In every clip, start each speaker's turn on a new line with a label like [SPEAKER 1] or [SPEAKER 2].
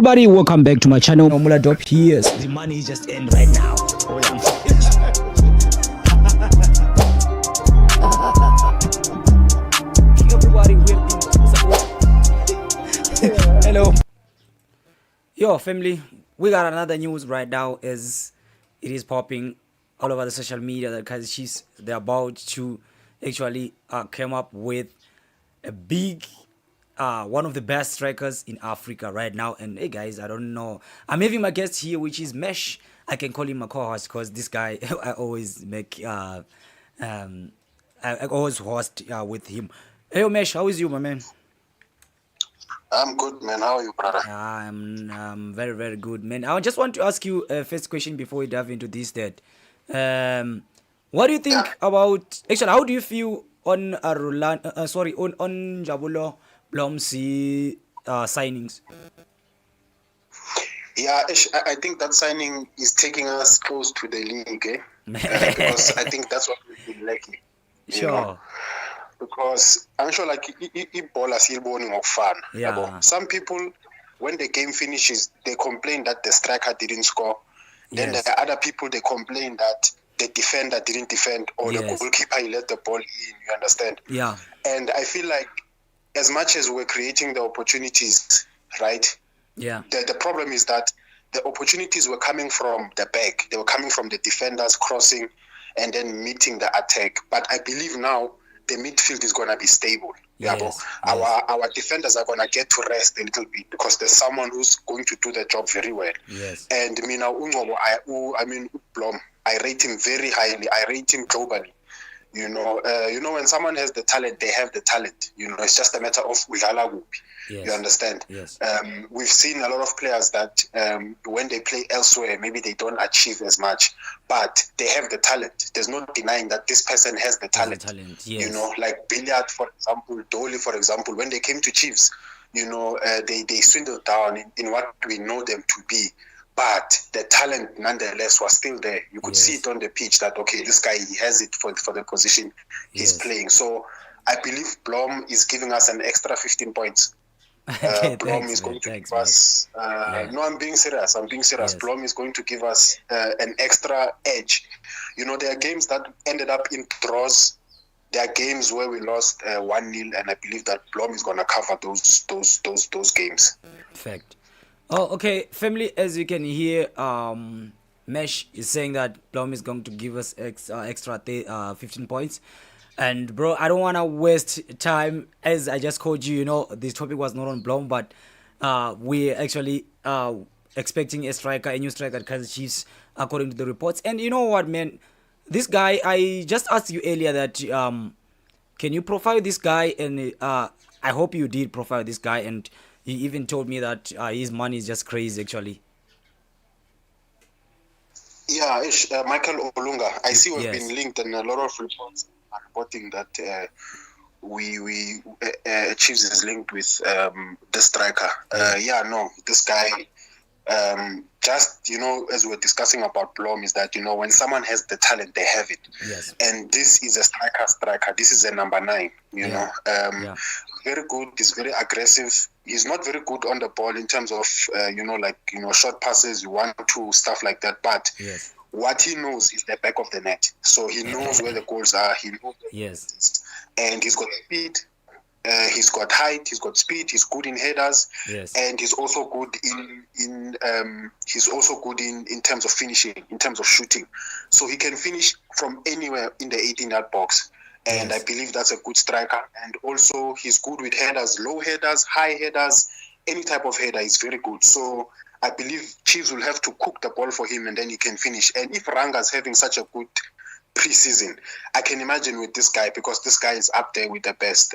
[SPEAKER 1] Everybody, welcome back to my channel. Mula Drop here. The money is just end right now. Everybody, hello. Yo, family, we got another news right now as it is popping all over the social media that Kaizer Chiefs, they're about to actually come up with a big one of the best strikers in Africa right now. And hey guys, I don't know, I'm having my guest here, which is Mesh. I can call him my co-host because this guy I always make I always host with him. Hey Mesh, how is you, my man?
[SPEAKER 2] I'm good, man. How are you, brother?
[SPEAKER 1] I'm very, very good, man. I just want to ask you a first question before we dive into this. What do you think about? Actually, how do you feel on on Jabulo Blom's signings?
[SPEAKER 2] Yeah, I think that signing is taking us close to the league, because I think that's what we've been lacking.
[SPEAKER 1] Sure.
[SPEAKER 2] Know? Because I'm sure, like, Ebola still born of fun.
[SPEAKER 1] Yeah.
[SPEAKER 2] Some people, when the game finishes, they complain that the striker didn't score. Then
[SPEAKER 1] Yes.
[SPEAKER 2] there are other people, they complain that the defender didn't defend, or the
[SPEAKER 1] Yes.
[SPEAKER 2] goalkeeper, he let the ball in. You understand?
[SPEAKER 1] Yeah.
[SPEAKER 2] And I feel like as much as we're creating the opportunities, right?
[SPEAKER 1] Yeah.
[SPEAKER 2] The problem is that the opportunities were coming from the back. They were coming from the defenders crossing and then meeting the attack. But I believe now the midfield is going to be stable.
[SPEAKER 1] Yes.
[SPEAKER 2] Our defenders are going to get to rest a little bit because there's someone who's going to do the job very well.
[SPEAKER 1] Yes.
[SPEAKER 2] And Blom, I rate him very highly. I rate him globally. You know, when someone has the talent, they have the talent. You know, it's just a matter of udlala kuphi.
[SPEAKER 1] Yes.
[SPEAKER 2] You understand?
[SPEAKER 1] Yes.
[SPEAKER 2] We've seen a lot of players that when they play elsewhere, maybe they don't achieve as much, but they have the talent. There's no denying that this person has the talent.
[SPEAKER 1] Yes.
[SPEAKER 2] You know, like Billiard, for example, Dolly, for example, when they came to Chiefs, you know, they swindled down in what we know them to be. But the talent, nonetheless, was still there. You could see it on the pitch that, okay, this guy, he has it for the position he's playing. So I believe Blom is giving us an extra 15 points. Blom is going to give us... No, I'm being serious.
[SPEAKER 1] Yes.
[SPEAKER 2] Blom is going to give us an extra edge. You know, there are games that ended up in draws. There are games where we lost 1-0, and I believe that Blom is going to cover those games.
[SPEAKER 1] Fact. Oh, okay, family. As you can hear, Mesh is saying that Blom is going to give us extra 15 points. And bro, I don't want to waste time. As I just called you, you know, this topic was not on Blom, but we're actually expecting a new striker at Kaizer Chiefs, according to the reports. And you know what, man? This guy, I just asked you earlier that can you profile this guy? And I hope you did profile this guy. And he even told me that his money is just crazy, actually.
[SPEAKER 2] Yeah, Michael Olunga. I see we've been linked, and a lot of reports are reporting that Chiefs is linked with the striker. This guy. Just, you know, as we're discussing about Blom, is that, you know, when someone has the talent, they have it.
[SPEAKER 1] Yes.
[SPEAKER 2] And this is a striker. This is a number 9, you know. Very good. He's very aggressive. He's not very good on the ball in terms of, short passes, 1-2, stuff like that. But what he knows is the back of the net. So he knows where the goals are. He knows and he's got speed. He's got height, he's got speed, he's good in headers, and he's also good in terms of finishing, in terms of shooting. So he can finish from anywhere in the 18-yard box, and I believe that's a good striker. And also he's good with headers, low headers, high headers, any type of header is very good. So I believe Chiefs will have to cook the ball for him, and then he can finish. And if Ranga's having such a good preseason, I can imagine with this guy, because this guy is up there with the best.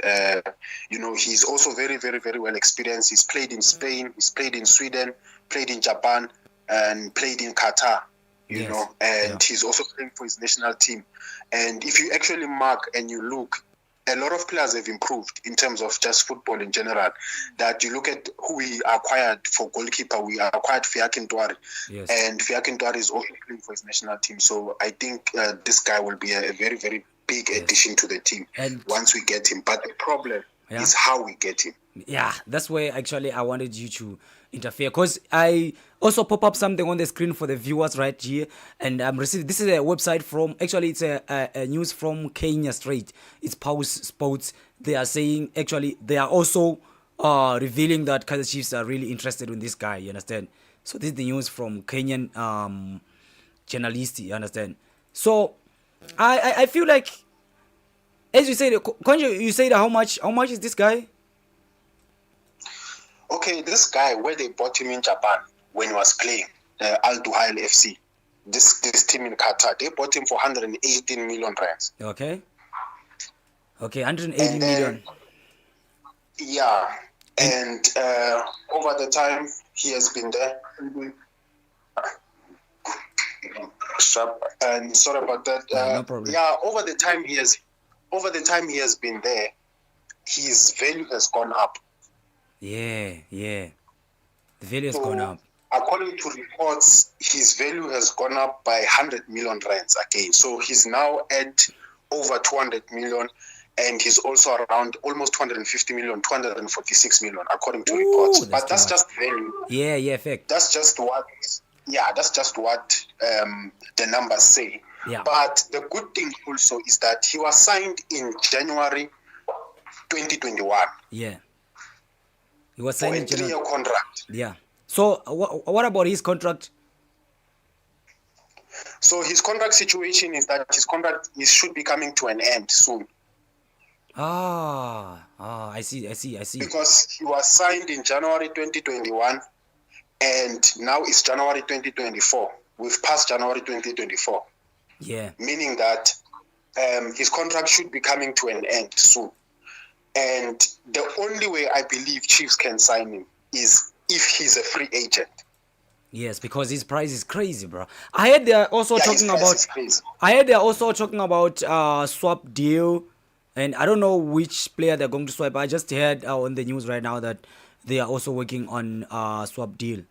[SPEAKER 2] He's also very, very, very well experienced. He's played in Spain, he's played in Sweden, played in Japan, and played in Qatar, he's also playing for his national team. And if you actually mark and you look, a lot of players have improved in terms of just football in general. That you look at who we acquired for goalkeeper, we acquired Fiakin Touare, and Fiakin Touare is also playing for his national team. So I think this guy will be a very, very big addition to the team once we get him. But the problem is how we get him.
[SPEAKER 1] Yeah, that's where actually I wanted you to interfere. Because I also pop up something on the screen for the viewers right here, and I'm receiving. This is a website from. Actually, it's a news from Kenya Straight. It's Pulse Sports. They are saying actually they are also revealing that Kaizer Chiefs are really interested in this guy. You understand? So this is the news from Kenyan journalist. You understand? So I feel like, as you said, you said how much is this guy?
[SPEAKER 2] Okay, this guy, where they bought him in Japan when he was playing Al Duhail FC, this team in Qatar, they bought him for 118 million rands.
[SPEAKER 1] Okay, 180 million.
[SPEAKER 2] Yeah, and over the time he has been there. And sorry about that.
[SPEAKER 1] No problem.
[SPEAKER 2] Yeah, over the time he has been there, his value has gone up.
[SPEAKER 1] Yeah. The value has gone up.
[SPEAKER 2] According to reports, his value has gone up by 100 million rands again. So he's now at over 200 million, and he's also around almost 250 million, 246 million, according to reports. But that's just value.
[SPEAKER 1] Yeah, fact.
[SPEAKER 2] That's just what the numbers say.
[SPEAKER 1] Yeah.
[SPEAKER 2] But the good thing also is that he was signed in January 2021.
[SPEAKER 1] Yeah. He was
[SPEAKER 2] for
[SPEAKER 1] signed
[SPEAKER 2] a 3-year contract.
[SPEAKER 1] Yeah. So what about his contract?
[SPEAKER 2] So his contract situation is that his contract should be coming to an end soon.
[SPEAKER 1] I see.
[SPEAKER 2] Because he was signed in January 2021, and now it's January 2024. We've passed January 2024.
[SPEAKER 1] Yeah.
[SPEAKER 2] Meaning that his contract should be coming to an end soon. And the only way I believe Chiefs can sign him is if he's a free agent.
[SPEAKER 1] Yes, because his price is crazy, bro. I heard they are also talking about swap deal, and I don't know which player they're going to swap. I just heard on the news right now that they are also working on swap deal.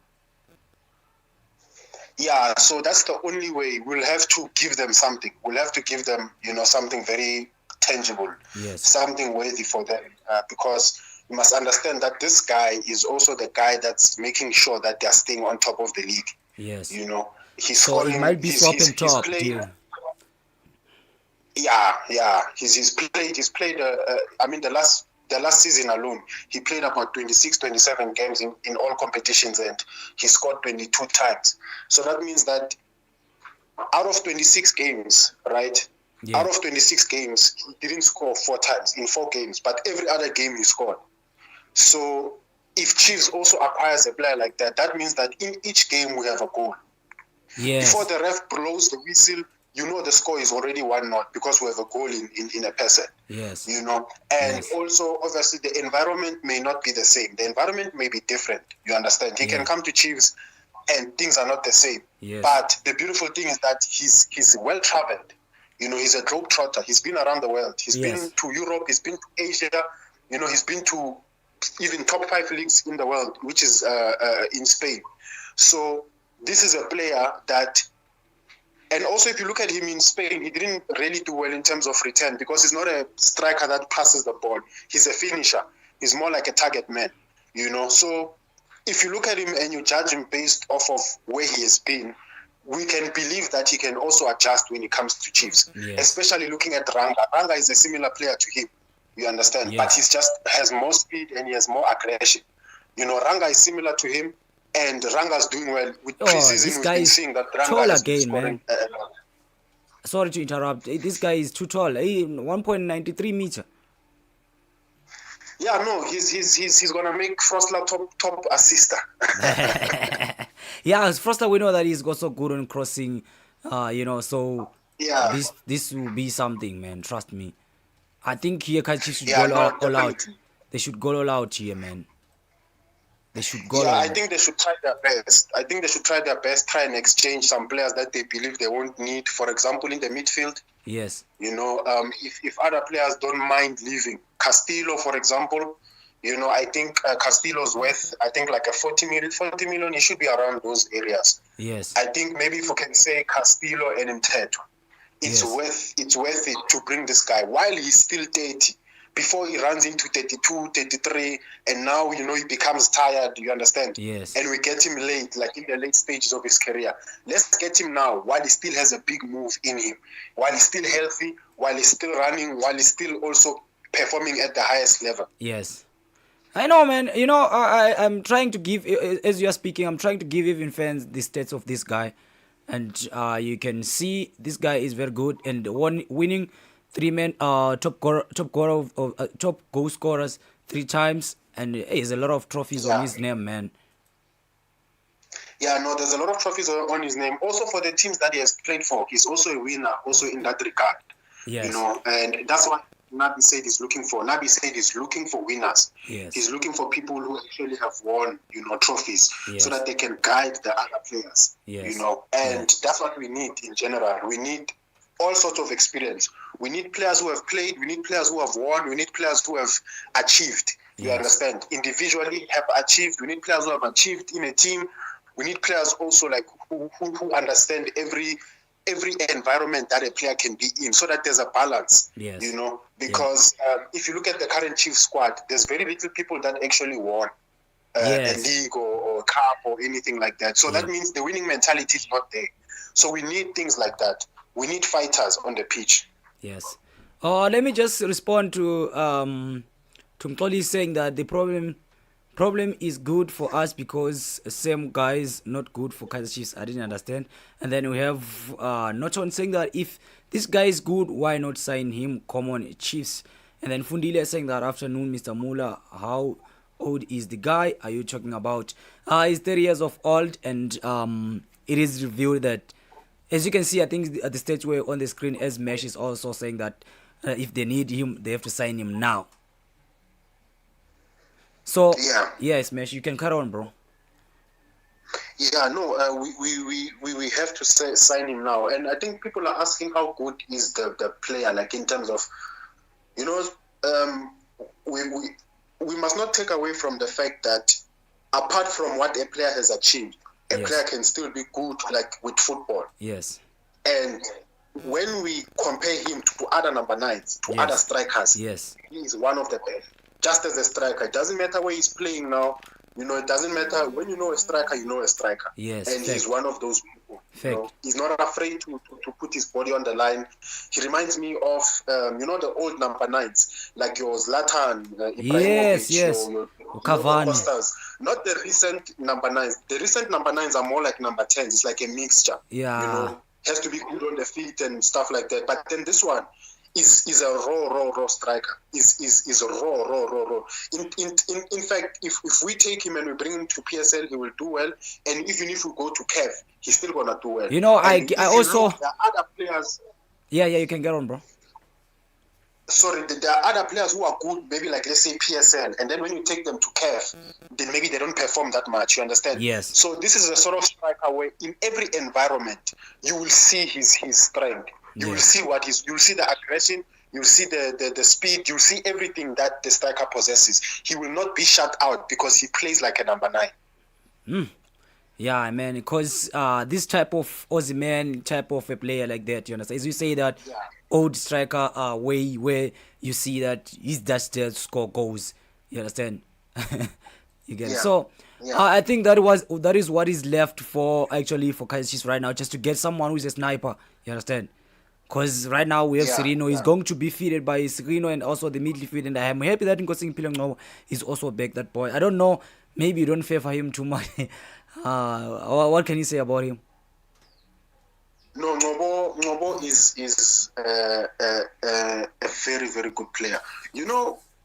[SPEAKER 2] Yeah, so that's the only way. We'll have to give them something. We'll have to give them, something very tangible, something worthy for them, because you must understand that this guy is also the guy that's making sure that they're staying on top of the league.
[SPEAKER 1] Yes.
[SPEAKER 2] So
[SPEAKER 1] it might be swap and top deal.
[SPEAKER 2] Yeah. He's played. The last season alone, he played about 26, 27 games in all competitions, and he scored 22 times. So that means that out of 26 games, right? Yeah. Out of 26 games, he didn't score 4 times in 4 games, but every other game he scored. So if Chiefs also acquires a player like that, that means that in each game we have a goal.
[SPEAKER 1] Yes.
[SPEAKER 2] Before the ref blows the whistle, the score is already 1-0 because we have a goal in a person.
[SPEAKER 1] Yes.
[SPEAKER 2] And also, obviously, the environment may not be the same. The environment may be different. You understand? He can come to Chiefs and things are not the same.
[SPEAKER 1] Yes.
[SPEAKER 2] But the beautiful thing is that he's well-traveled. He's a globetrotter. He's been around the world. He's been to Europe. He's been to Asia. He's been to even top 5 leagues in the world, which is in Spain. So this is a player that, and also if you look at him in Spain, he didn't really do well in terms of return because he's not a striker that passes the ball. He's a finisher. He's more like a target man, So if you look at him and you judge him based off of where he has been, we can believe that he can also adjust when it comes to Chiefs, especially looking at Ranga. Ranga is a similar player to him, you understand? But he just has more speed and he has more aggression. Ranga is similar to him, and Ranga's doing well. With preseason, we've been seeing that Ranga is scoring.
[SPEAKER 1] Sorry to interrupt. This guy is too tall. 1.93 meter.
[SPEAKER 2] Yeah, no, he's gonna make Frostler top assister.
[SPEAKER 1] Yeah, Froster, we know that he's also good on crossing, so this will be something, man. Trust me. I think here Kaizer Chiefs should go all out. They should go all out here, man. They should go all out.
[SPEAKER 2] I think they should try their best. Try and exchange some players that they believe they won't need. For example, in the midfield.
[SPEAKER 1] Yes.
[SPEAKER 2] If other players don't mind leaving, Castillo, for example. I think Castillo's worth, like a 40 million, he should be around those areas.
[SPEAKER 1] Yes.
[SPEAKER 2] I think maybe if we can say Castillo and Mteto, it's worth it to bring this guy while he's still 30, before he runs into 32, 33, and now, he becomes tired, you understand?
[SPEAKER 1] Yes.
[SPEAKER 2] And we get him late, like in the late stages of his career. Let's get him now while he still has a big move in him, while he's still healthy, while he's still running, while he's still also performing at the highest level.
[SPEAKER 1] Yes. I know, man. I'm trying to give, as you are speaking, I'm trying to give even fans the stats of this guy. And you can see this guy is very good and winning top goal scorers 3 times, and there's a lot of trophies on his name, man.
[SPEAKER 2] Yeah, no, there's a lot of trophies on his name. Also for the teams that he has played for, he's also a winner, also in that regard.
[SPEAKER 1] Yes.
[SPEAKER 2] And that's what Nabi said he's looking for. Nabi said he's looking for winners.
[SPEAKER 1] Yes.
[SPEAKER 2] He's looking for people who actually have won, trophies,
[SPEAKER 1] yes.
[SPEAKER 2] so that they can guide the other players.
[SPEAKER 1] Yes.
[SPEAKER 2] And that's what we need in general. We need all sorts of experience. We need players who have played. We need players who have won. We need players who have achieved. You understand? Individually have achieved. We need players who have achieved in a team. We need players also like who understand every environment that a player can be in, so that there's a balance.
[SPEAKER 1] Yes.
[SPEAKER 2] Because if you look at the current Chiefs squad, there's very little people that actually won a league or cup or anything like that. So that means the winning mentality is not there. So we need things like that. We need fighters on the pitch.
[SPEAKER 1] Yes. Let me just respond to Mtoli saying that the problem is good for us because same guys not good for Kaizer Chiefs. I didn't understand. And then we have Noton saying that if this guy is good, why not sign him? Common Chiefs. And then Fundile saying that afternoon, Mr. Muller, how old is the guy? Are you talking about? He's 30 years of old, and it is revealed that, as you can see, I think at the stage where on the screen, as Mesh is also saying that if they need him, they have to sign him now. So yes, Mesh, you can carry on, bro.
[SPEAKER 2] Yeah, no, we have to sign him now, and I think people are asking how good is the player, like in terms of, we must not take away from the fact that apart from what a player has achieved, a player can still be good, like with football.
[SPEAKER 1] Yes.
[SPEAKER 2] And when we compare him to other number 9s, to other strikers, he is one of the best. Just as a striker, it doesn't matter where he's playing now. It doesn't matter when you know a striker, you know a striker.
[SPEAKER 1] Yes.
[SPEAKER 2] And he's one of those people. He's not afraid to put his body on the line. He reminds me of the old number 9s, like your Zlatan, Ibrahimovic, your Cavani. Not the recent number 9s. The recent number 9s are more like number 10s. It's like a mixture.
[SPEAKER 1] Yeah.
[SPEAKER 2] Has to be good on the feet and stuff like that. But then this one is a raw striker. Is a raw. In fact, if we take him and we bring him to PSL, he will do well. And even if we go to CAF, he's still gonna do well.
[SPEAKER 1] I also
[SPEAKER 2] there are other players.
[SPEAKER 1] Yeah, you can get on, bro.
[SPEAKER 2] Sorry, there are other players who are good, maybe like let's say PSL, and then when you take them to CAF, then maybe they don't perform that much. You understand?
[SPEAKER 1] Yes.
[SPEAKER 2] So this is a sort of striker where in every environment you will see his strength. You will see you'll see the aggression, you'll see the speed, you'll see everything that the striker possesses. He will not be shut out because he plays like a number 9.
[SPEAKER 1] Yeah, man, because this type of Aussie man, type of a player like that, you understand? As you say that old striker way where you see that he's just there to score goals. You understand? You get it? So I think that is what is left for Kaizer Chiefs right now, just to get someone who's a sniper. You understand? Because right now we have Serino. He's going to be fitted by Serino and also the midfield. And I am happy that Nkosi Mpilong is also back, that boy. I don't know. Maybe you don't favor him too much. What can you say about him?
[SPEAKER 2] No, Ngobo is a very, very good player.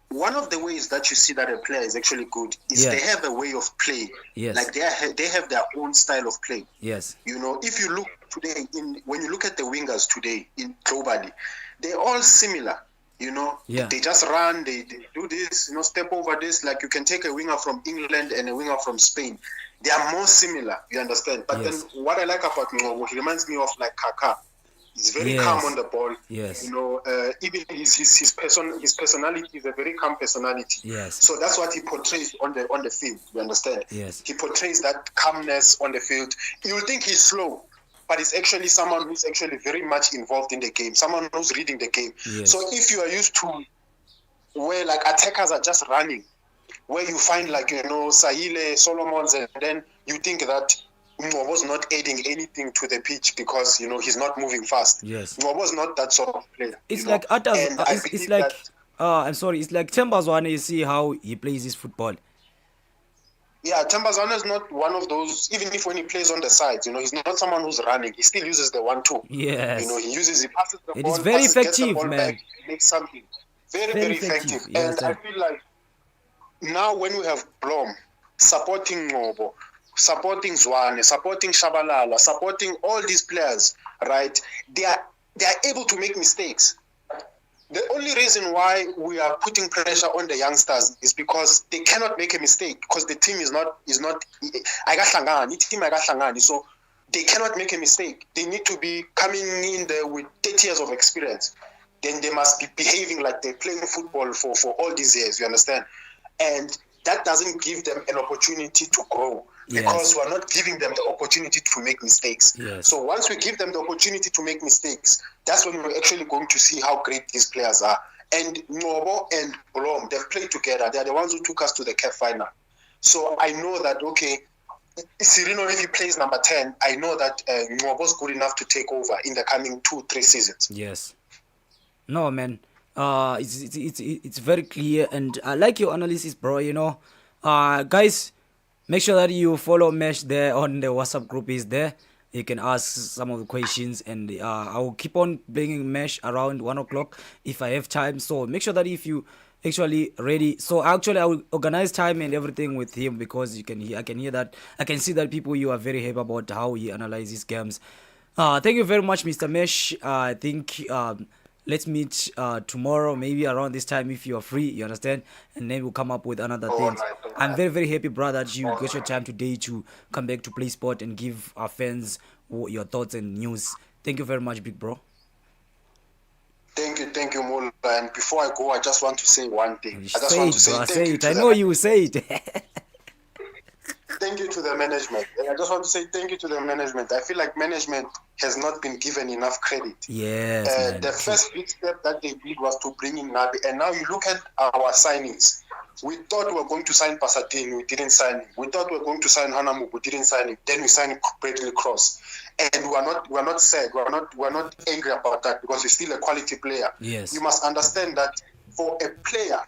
[SPEAKER 2] One of the ways that you see that a player is actually good is they have a way of play.
[SPEAKER 1] Yes.
[SPEAKER 2] Like they have their own style of play.
[SPEAKER 1] Yes.
[SPEAKER 2] If you look today, when you look at the wingers today globally, they're all similar. They just run, they do this, step over this. Like you can take a winger from England and a winger from Spain. They are more similar, you understand? But then what I like about Ngobo, he reminds me of like Kaka. He's very calm on the ball.
[SPEAKER 1] Yes.
[SPEAKER 2] Even his personality is a very calm personality.
[SPEAKER 1] Yes.
[SPEAKER 2] So that's what he portrays on the field. You understand?
[SPEAKER 1] Yes.
[SPEAKER 2] He portrays that calmness on the field. You will think he's slow, but it's actually someone who's actually very much involved in the game. Someone who's reading the game.
[SPEAKER 1] Yes.
[SPEAKER 2] So if you are used to where like attackers are just running, where you find like, Sahile, Solomons, and then you think that Ngobo's not adding anything to the pitch because, he's not moving fast.
[SPEAKER 1] Yes.
[SPEAKER 2] Ngobo's not that sort of player.
[SPEAKER 1] It's like Atas.
[SPEAKER 2] And I
[SPEAKER 1] It's
[SPEAKER 2] believe
[SPEAKER 1] like.
[SPEAKER 2] that.
[SPEAKER 1] I'm sorry. It's like Tembazwane. You see how he plays his football.
[SPEAKER 2] Yeah, Tambazana is not one of those, even if when he plays on the sides, he's not someone who's running. He still uses the 1-2.
[SPEAKER 1] Yes.
[SPEAKER 2] He passes the
[SPEAKER 1] It
[SPEAKER 2] ball,
[SPEAKER 1] is very
[SPEAKER 2] gets the
[SPEAKER 1] effective,
[SPEAKER 2] ball
[SPEAKER 1] man.
[SPEAKER 2] back, makes something. Very,
[SPEAKER 1] Very
[SPEAKER 2] very effective.
[SPEAKER 1] effective, you
[SPEAKER 2] And I
[SPEAKER 1] understand?
[SPEAKER 2] feel like now when we have Blom supporting Ngobo, supporting Zwane, supporting Shabalala, supporting all these players, right, they are able to make mistakes. The only reason why we are putting pressure on the youngsters is because they cannot make a mistake because the team is not so they cannot make a mistake. They need to be coming in there with 30 years of experience. Then they must be behaving like they're playing football for all these years, you understand? And that doesn't give them an opportunity to grow because we're not giving them the opportunity to make mistakes.
[SPEAKER 1] Yes.
[SPEAKER 2] So once we give them the opportunity to make mistakes, that's when we're actually going to see how great these players are. And Ngobo and Blom, they've played together. They're the ones who took us to the CAF final. So I know that, okay, Sirino, if he plays number 10, I know that Ngobo's good enough to take over in the coming 2-3 seasons.
[SPEAKER 1] Yes. No, man. It's very clear, and I like your analysis, bro. Guys, make sure that you follow Mesh there on the WhatsApp group. Is there? You can ask some of the questions, and I will keep on bringing Mesh around 1 o'clock if I have time. So make sure that if you actually ready, so actually I will organize time and everything with him because I can hear that, I can see that people, you are very happy about how he analyzes games. Thank you very much, Mr. Mesh. I think let's meet tomorrow, maybe around this time if you are free. You understand? And then we'll come up with another thing. I'm very, very happy, brother, that you got your time today to come back to Play Sport and give our fans your thoughts and news. Thank you very much, big bro.
[SPEAKER 2] Thank you, Mula. And before I go, I just want to say one thing. I just
[SPEAKER 1] Say
[SPEAKER 2] want
[SPEAKER 1] it,
[SPEAKER 2] to say
[SPEAKER 1] bro.
[SPEAKER 2] thank
[SPEAKER 1] Say
[SPEAKER 2] you
[SPEAKER 1] it.
[SPEAKER 2] to
[SPEAKER 1] I
[SPEAKER 2] the
[SPEAKER 1] know you say it.
[SPEAKER 2] thank you to the management. And I just want to say thank you to the management. I feel like management has not been given enough credit.
[SPEAKER 1] Yes, man.
[SPEAKER 2] The first big step that they did was to bring in Nabi. And now you look at our signings. We thought we were going to sign Pasadena, we didn't sign him. We thought we were going to sign Hanamu, we didn't sign him. Then we signed Bradley Cross. And we're not sad. We're not angry about that because he's still a quality player.
[SPEAKER 1] Yes.
[SPEAKER 2] You must understand that for a player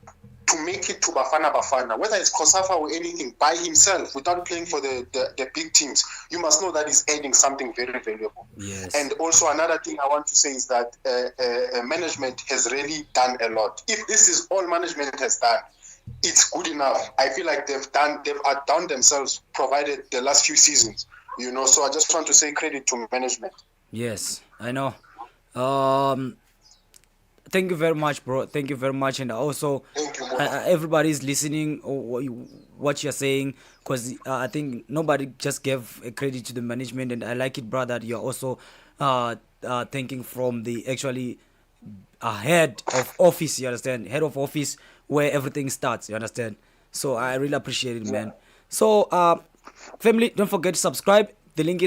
[SPEAKER 2] to make it to Bafana, whether it's Kosafa or anything, by himself, without playing for the big teams, you must know that he's adding something very valuable.
[SPEAKER 1] Yes.
[SPEAKER 2] And also another thing I want to say is that management has really done a lot. If this is all management has done, it's good enough. I feel like they've outdone themselves, provided the last few seasons. So I just want to say credit to management.
[SPEAKER 1] Yes, I know. Thank you very much, bro. Thank you very much, and also
[SPEAKER 2] Thank you,
[SPEAKER 1] everybody's listening what you're saying, because I think nobody just gave a credit to the management, and I like it, bro, that you're also thinking from the actually head of office. You understand? Head of office where everything starts. You understand? So I really appreciate it, man. So family, don't forget to subscribe. The link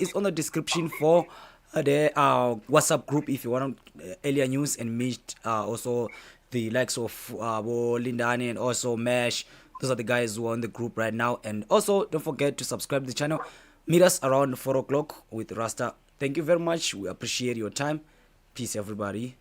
[SPEAKER 1] is on the description for the WhatsApp group if you want earlier news and meet also the likes of Lindani and also Mesh. Those are the guys who are on the group right now. And also don't forget to subscribe to the channel. Meet us around 4 o'clock with Rasta. Thank you very much. We appreciate your time. Peace, everybody.